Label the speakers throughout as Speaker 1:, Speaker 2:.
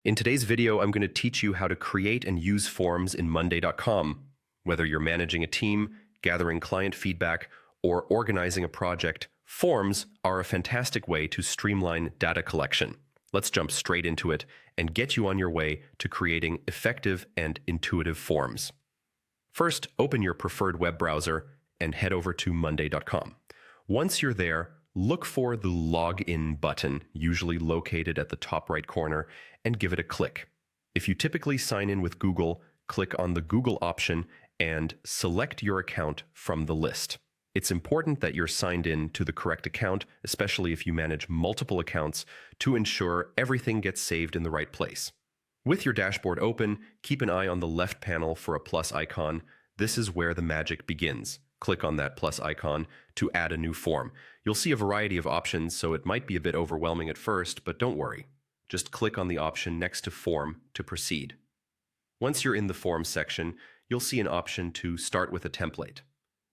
Speaker 1: In today's video, I'm going to teach you how to create and use forms in Monday.com. Whether you're managing a team, gathering client feedback, or organizing a project, forms are a fantastic way to streamline data collection. Let's jump straight into it and get you on your way to creating effective and intuitive forms. First, open your preferred web browser and head over to Monday.com. Once you're there, look for the Login button, usually located at the top right corner, and give it a click. If you typically sign in with Google, click on the Google option and select your account from the list. It's important that you're signed in to the correct account, especially if you manage multiple accounts, to ensure everything gets saved in the right place. With your dashboard open, keep an eye on the left panel for a plus icon. This is where the magic begins. Click on that plus icon to add a new form. You'll see a variety of options, so it might be a bit overwhelming at first, but don't worry. Just click on the option next to Form to proceed. Once you're in the Forms section, you'll see an option to start with a template.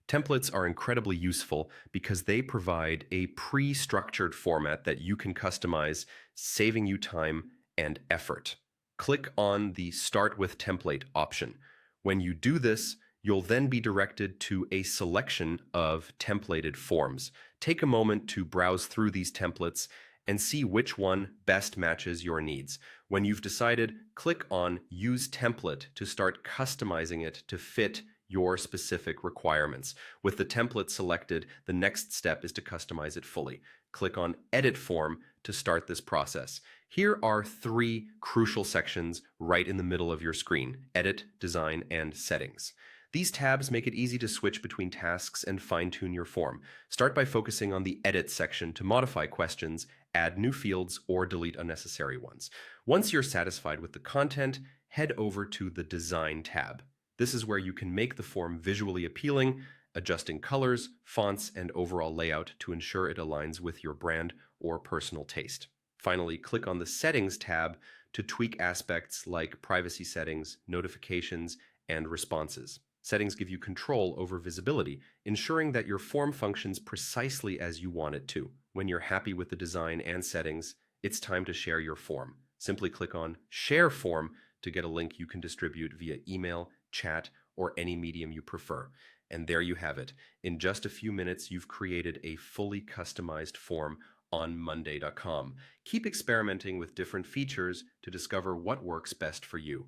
Speaker 1: Templates are incredibly useful because they provide a pre-structured format that you can customize, saving you time and effort. Click on the Start with Template option. When you do this, you'll then be directed to a selection of templated forms. Take a moment to browse through these templates and see which one best matches your needs. When you've decided, click on Use Template to start customizing it to fit your specific requirements. With the template selected, the next step is to customize it fully. Click on Edit Form to start this process. Here are three crucial sections right in the middle of your screen: Edit, Design, and Settings. These tabs make it easy to switch between tasks and fine-tune your form. Start by focusing on the Edit section to modify questions, add new fields, or delete unnecessary ones. Once you're satisfied with the content, head over to the Design tab. This is where you can make the form visually appealing, adjusting colors, fonts, and overall layout to ensure it aligns with your brand or personal taste. Finally, click on the Settings tab to tweak aspects like privacy settings, notifications, and responses. Settings give you control over visibility, ensuring that your form functions precisely as you want it to. When you're happy with the design and settings, it's time to share your form. Simply click on Share Form to get a link you can distribute via email, chat, or any medium you prefer. And there you have it. In just a few minutes, you've created a fully customized form on Monday.com. Keep experimenting with different features to discover what works best for you.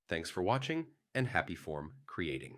Speaker 1: Thanks for watching, and happy form creating.